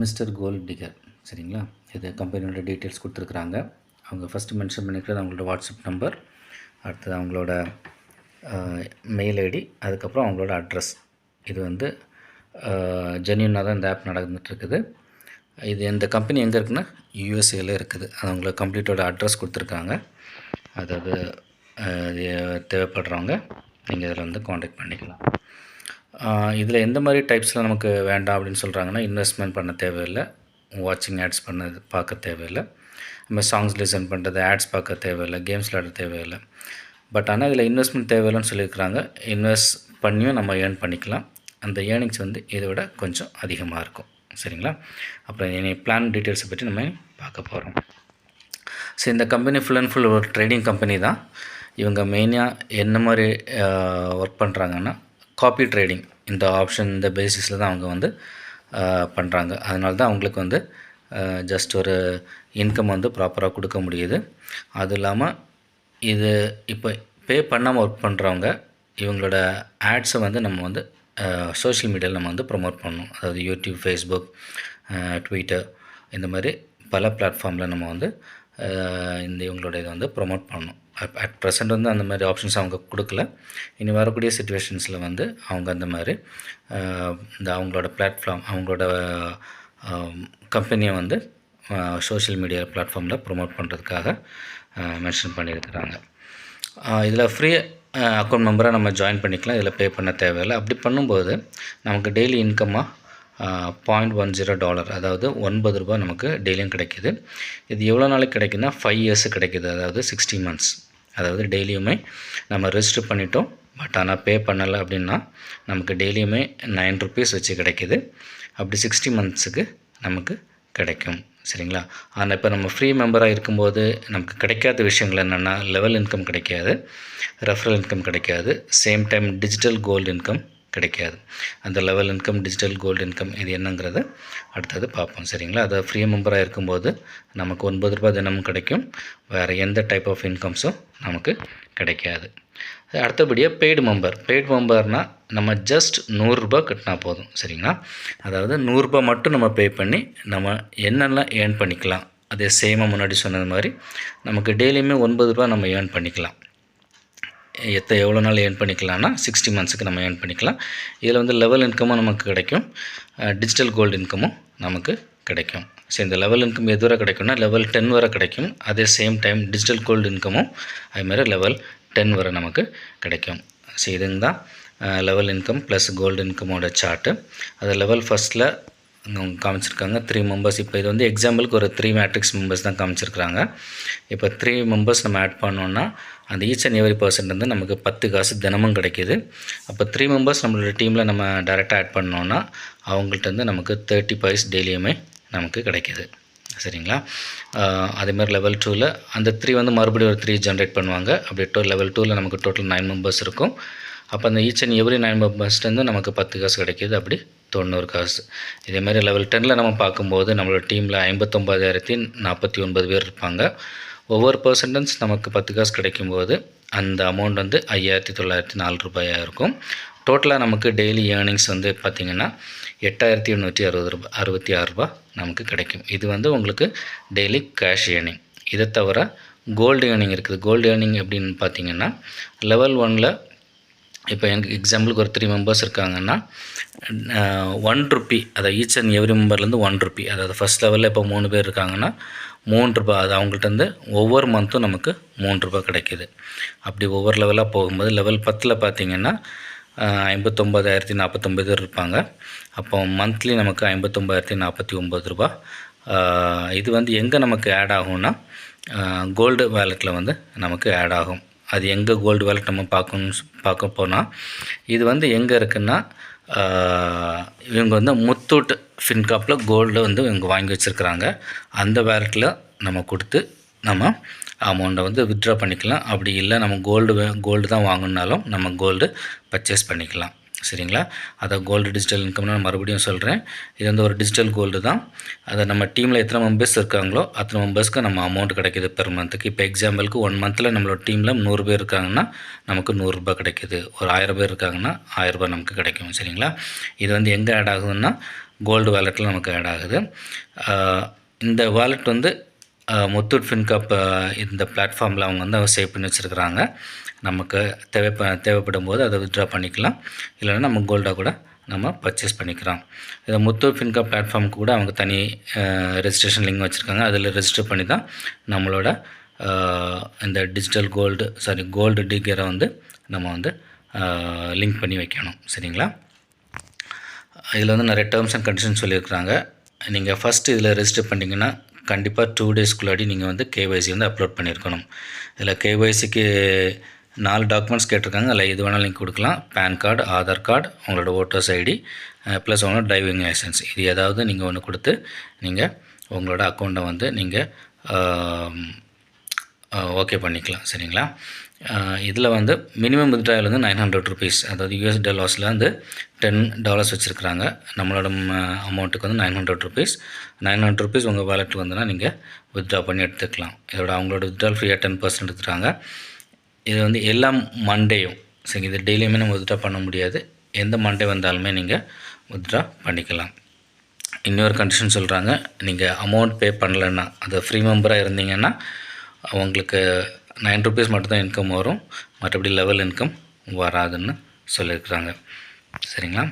Mister gold digger சரிங்களா. இது கம்பெனியோட டீட்டெயில்ஸ் கொடுத்துருக்குறாங்க. அவங்க ஃபஸ்ட்டு மென்ஷன் பண்ணிக்கிறது அவங்களோட வாட்ஸ்அப் நம்பர், அடுத்தது அவங்களோட மெயில் ஐடி, அதுக்கப்புறம் அவங்களோட அட்ரஸ். இது வந்து ஜென்யூனாக தான் இந்த ஆப் நடந்துகிட்ருக்குது. இது இந்த கம்பெனி எங்கே இருக்குன்னா யூஎஸ்ஏல இருக்குது. அது அவங்கள கம்ப்ளீட்டோட அட்ரஸ் கொடுத்துருக்காங்க. அதாவது தேவைப்படுறவங்க நீங்கள் இதில் வந்து காண்டாக்ட் பண்ணிக்கலாம். இதில் எந்த மாதிரி டைப்ஸில் நமக்கு வேண்டாம் அப்படின்னு சொல்கிறாங்கன்னா, இன்வெஸ்ட்மெண்ட் பண்ண தேவையில்லை, வாட்சிங் ஆட்ஸ் பார்க்க தேவையில்லை, நம்ம சாங்ஸ் லிசன் பண்ணுறது, ஆட்ஸ் பார்க்க தேவையில்லை, கேம்ஸ் விளையாட தேவையில்லை. பட் ஆனால் இதில் இன்வெஸ்ட்மெண்ட் தேவையில்லைன்னு சொல்லியிருக்கிறாங்க. இன்வெஸ்ட் பண்ணியும் நம்ம ஏர்ன் பண்ணிக்கலாம். அந்த ஏர்னிங்ஸ் வந்து இதை விட கொஞ்சம் அதிகமாக இருக்கும். சரிங்களா. அப்புறம் இனி பிளான் டீட்டெயில்ஸை பற்றி நம்ம பார்க்க போகிறோம். ஸோ இந்த கம்பெனி ஃபுல் அண்ட் ஃபுல் ஒரு ட்ரேடிங் கம்பெனி தான். இவங்க மெயினாக என்ன மாதிரி ஒர்க் பண்ணுறாங்கன்னா, காப்பி ட்ரேடிங், இந்த ஆப்ஷன் இந்த பேசிஸில் தான் அவங்க வந்து பண்ணுறாங்க. அதனால தான் அவங்களுக்கு வந்து ஜஸ்ட் ஒரு இன்கம் வந்து ப்ராப்பராக கொடுக்க முடியுது. அதுவும் இல்லாமல் இது இப்போ பே பண்ணாமல் ஒர்க் பண்ணுறவங்க இவங்களோட ஆட்ஸை வந்து நம்ம வந்து சோஷியல் மீடியாவில் நம்ம வந்து ப்ரொமோட் பண்ணணும். அதாவது யூடியூப், ஃபேஸ்புக், ட்விட்டர், இந்த மாதிரி பல பிளாட்ஃபார்மில் நம்ம வந்து இந்த இவங்களோட இதை வந்து ப்ரொமோட் பண்ணணும். அட் ப்ரெசென்ட் வந்து அந்த மாதிரி ஆப்ஷன்ஸ் அவங்க கொடுக்கல. இனி வரக்கூடிய சிச்சுவேஷன்ஸில் வந்து அவங்க அந்த மாதிரி இந்த அவங்களோட பிளாட்ஃபார்ம், அவங்களோட கம்பெனியை வந்து சோஷியல் மீடியா பிளாட்ஃபார்மில் ப்ரொமோட் பண்ணுறதுக்காக மென்ஷன் பண்ணியிருக்கிறாங்க. இதில் ஃப்ரீ அக்கௌண்ட் மெம்பராக நம்ம ஜாயின் பண்ணிக்கலாம். இதில் பே பண்ண தேவையில்லை. அப்படி பண்ணும்போது நமக்கு டெய்லி இன்கம்மாக $0.10, அதாவது $9 நமக்கு டெய்லியும் கிடைக்கிது. இது எவ்வளோ நாளைக்கு கிடைக்குதுன்னா 5 இயர்ஸ் கிடைக்கிது, அதாவது 60 months. அதாவது டெய்லியுமே நம்ம ரெஜிஸ்டர் பண்ணிட்டோம், பட் ஆனால் பே பண்ணலை அப்படின்னா நமக்கு டெய்லியுமே ₹9 வச்சு கிடைக்கிது. அப்படி 60 monthsக்கு நமக்கு கிடைக்கும். சரிங்களா. ஆனால் இப்போ நம்ம ஃப்ரீ மெம்பராக இருக்கும்போது நமக்கு கிடைக்காத விஷயங்கள் என்னென்னா, லெவல் இன்கம் கிடைக்காது, ரெஃபரல் இன்கம் கிடைக்காது, same time digital gold income கிடைக்காது. அந்த level income, digital gold income இது என்னங்கிறத அடுத்தது பார்ப்போம். சரிங்களா. அதை ஃப்ரீ மெம்பராக இருக்கும்போது நமக்கு $9 தினமும் கிடைக்கும். வேறு எந்த டைப் ஆஃப் இன்கம்ஸும் நமக்கு கிடைக்காது. அடுத்தபடியாக பெய்டு மெம்பர்னால் நம்ம ஜஸ்ட் $100 கட்டினா போதும். சரிங்களா. அதாவது $100 மட்டும் நம்ம பே பண்ணி நம்ம என்னெல்லாம் ஏர்ன் பண்ணிக்கலாம். அதே சேமாக முன்னாடி சொன்னது மாதிரி நமக்கு டெய்லியுமே $9 நம்ம ஏர்ன் பண்ணிக்கலாம். எவ்வளோ நாள் ஏர்ன் பண்ணிக்கலாம்னா 60 monthsக்கு நம்ம ஏர்ன் பண்ணிக்கலாம். இதில் வந்து லெவல் இன்கமும் நமக்கு கிடைக்கும், டிஜிட்டல் கோல்டு இன்கமும் நமக்கு கிடைக்கும். ஸோ இந்த லெவல் இன்கம் எது வரை கிடைக்கும்னா லெவல் 10 வரை கிடைக்கும். அதே சேம் டைம் டிஜிட்டல் கோல்டு இன்கமும் அதுமாதிரி லெவல் 10 வரை நமக்கு கிடைக்கும். ஸோ இதுங்க தான் லெவல் இன்கம் ப்ளஸ் கோல்டு இன்கமோட சார்ட்டு. அது லெவல் ஃபஸ்ட்டில் காமிச்சிருக்காங்க 3 மெம்பர்ஸ். இப்போ இது வந்து எக்ஸாம்பிளுக்கு ஒரு 3 மேட்ரிக்ஸ் மெம்பர்ஸ் தான் காமிச்சிருக்கிறாங்க. இப்போ 3 மெம்பர்ஸ் நம்ம ஆட் பண்ணோன்னா அந்த ஈச் அண்ட் எவரி பர்சன்ட் வந்து நமக்கு 10 காசு தினமும் கிடைக்கிது. அப்போ 3 மெம்பர்ஸ் நம்மளோட டீமில் நம்ம டேரெக்டாக ஆட் பண்ணோன்னா அவங்கள்ட்ட வந்து நமக்கு 30 பைஸ் டெய்லியுமே நமக்கு கிடைக்கிது. சரிங்களா. அதேமாதிரி லெவல் 2ல் அந்த 3 வந்து மறுபடியும் ஒரு 3 ஜென்ரேட் பண்ணுவாங்க. அப்படி லெவல் 2ல் நமக்கு டோட்டல் 9 மெம்பர்ஸ் இருக்கும். அப்போ அந்த ஈச் அண்ட் எவரி 9 மெம்பர்ஸ்லேருந்து நமக்கு 10 காசு கிடைக்கிது. அப்படி 90 காசு. இதேமாதிரி லெவல் 10ல் நம்ம பார்க்கும்போது நம்மளோட டீமில் 59,049 பேர் இருப்பாங்க. ஒவ்வொரு பர்சன்டன்ஸ் நமக்கு 10 காசு கிடைக்கும்போது அந்த அமௌண்ட் வந்து $5,904 இருக்கும். டோட்டலாக நமக்கு டெய்லி ஏர்னிங்ஸ் வந்து பார்த்திங்கன்னா $8,866 நமக்கு கிடைக்கும். இது வந்து உங்களுக்கு டெய்லி கேஷ் ஏர்னிங். இதை தவிர கோல்டு ஏர்னிங் இருக்குது. கோல்டு ஏர்னிங் எப்படின்னு பார்த்திங்கன்னா லெவல் 1ல் இப்போ எனக்கு எக்ஸாம்பிளுக்கு ஒரு 3 மெம்பர்ஸ் இருக்காங்கன்னா ₹1, அதாவது ஈச் அண்ட் எவ்ரி மெம்பர்லேருந்து ₹1, அதாவது ஃபஸ்ட் லெவலில் இப்போ 3 பேர் இருக்காங்கன்னா ₹3, அது அவங்கள்ட்ட வந்து ஒவ்வொரு மந்த்தும் நமக்கு ₹3 கிடைக்கிது. அப்படி ஒவ்வொரு லெவலாக போகும்போது லெவல் 10ல் பார்த்திங்கன்னா 59,049 பேர் இருப்பாங்க. அப்போ மந்த்லி நமக்கு ₹59,049. இது வந்து எங்கே நமக்கு ஆட் ஆகும்னா கோல்டு வேலெட்டில் வந்து நமக்கு ஆட் ஆகும். அது எங்கே கோல்டு வேலெட் நம்ம பார்க்க போனால் இது வந்து எங்கே இருக்குன்னா இவங்க வந்து முத்தூட் ஃபின்காப்பில் கோல்டு வந்து இவங்க வாங்கி வச்சுருக்குறாங்க. அந்த வேலெட்டில் நம்ம கொடுத்து நம்ம அமௌண்ட்டை வந்து வித்ட்ரா பண்ணிக்கலாம். அப்படி இல்லை நம்ம கோல்டு தான் வாங்கினாலும் நம்ம கோல்டு பர்ச்சேஸ் பண்ணிக்கலாம். சரிங்களா. அதை கோல்டு டிஜிட்டல் இன்கம்னு நான் மறுபடியும் சொல்கிறேன். இது வந்து ஒரு டிஜிட்டல் கோல்டு தான். அதை நம்ம டீமில் எத்தனை மெம்பர்ஸ் இருக்காங்களோ அத்தனை மெம்பர்ஸ்க்கு நம்ம அமௌண்ட் கிடைக்கிது பெர் மந்த்துக்கு. இப்போ எக்ஸாம்பிளுக்கு 1 மந்தில் நம்மளோட டீமில் 100 பேர் இருக்காங்கன்னா நமக்கு $100 கிடைக்கிது. ஒரு 1000 பேர் இருக்காங்கன்னா $1000 நமக்கு கிடைக்கும். சரிங்களா. இது வந்து எங்கே ஆட் ஆகுதுன்னா கோல்டு வாலெட்டில் நமக்கு ஆட் ஆகுது. இந்த வாலெட் வந்து முத்தூட் ஃபின்கார்ப் இந்த பிளாட்ஃபார்மில் அவங்க வந்து சேவ் பண்ணி வச்சுருக்குறாங்க. நமக்கு தேவைப்படும் போது அதை வித்ட்ரா பண்ணிக்கலாம். இல்லைன்னா நம்ம கோல்டாக கூட நம்ம பர்ச்சேஸ் பண்ணிக்கிறோம். இதை முத்தூட் ஃபின்கார்ப் பிளாட்ஃபார்முக்கு கூட அவங்க தனி ரெஜிஸ்ட்ரேஷன் லிங்க் வச்சுருக்காங்க. அதில் ரெஜிஸ்டர் பண்ணி தான் நம்மளோட இந்த டிஜிட்டல் கோல்டு டிகரை வந்து நம்ம வந்து லிங்க் பண்ணி வைக்கணும். சரிங்களா? இதில் வந்து நிறைய டேர்ம்ஸ் அண்ட் கண்டிஷன்ஸ் சொல்லியிருக்கிறாங்க. நீங்கள் ஃபஸ்ட்டு இதில் ரெஜிஸ்டர் பண்ணிங்கன்னா கண்டிப்பாக 2 டேஸ்க்குள்ளாடி நீங்கள் வந்து கேஒய்சி வந்து அப்லோட் பண்ணியிருக்கணும். இதில் கேஒய்சிக்கு 4 டாக்குமெண்ட்ஸ் கேட்டிருக்காங்க. அதில் எது வேணாலும் நீங்கள் கொடுக்கலாம். பேன் கார்டு, ஆதார் கார்டு, உங்களோட ஓட்டர்ஸ் ஐடி ப்ளஸ் உங்களோட டிரைவிங் லைசன்ஸ், இது ஏதாவது நீங்கள் ஒன்று கொடுத்து நீங்கள் உங்களோட அக்கௌண்ட்டை வந்து நீங்கள் ஓகே பண்ணிக்கலாம். சரிங்களா? இதில் வந்து மினிமம் வித்ட்ராயல் வந்து $900, அதாவது யூஎஸ் டாலர்ஸில் வந்து $10 வச்சுருக்குறாங்க. நம்மளோட அமௌண்ட்டுக்கு வந்து $900 உங்கள் வாலெட்டுக்கு வந்துன்னா நீங்கள் வித்ட்ரா பண்ணி எடுத்துக்கலாம். இதோட அவங்களோட வித்ட்ரால் ஃப்ரீயாக 10% எடுத்துகிறாங்க. இது வந்து எல்லா மண்டேயும், சரி, இது டெய்லியுமே நம்ம வித்ட்ரா பண்ண முடியாது. எந்த மண்டே வந்தாலுமே நீங்கள் வித்ட்ரா பண்ணிக்கலாம். இன்னொரு கண்டிஷன் சொல்கிறாங்க, நீங்கள் அமௌண்ட் பே பண்ணலைன்னா, அது ஃப்ரீ மெம்பராக இருந்தீங்கன்னா உங்களுக்கு $9 மட்டும்தான் இன்கம் வரும், மற்றபடி லெவல் இன்கம் வராதுன்னு சொல்லியிருக்கிறாங்க. சரிங்களா?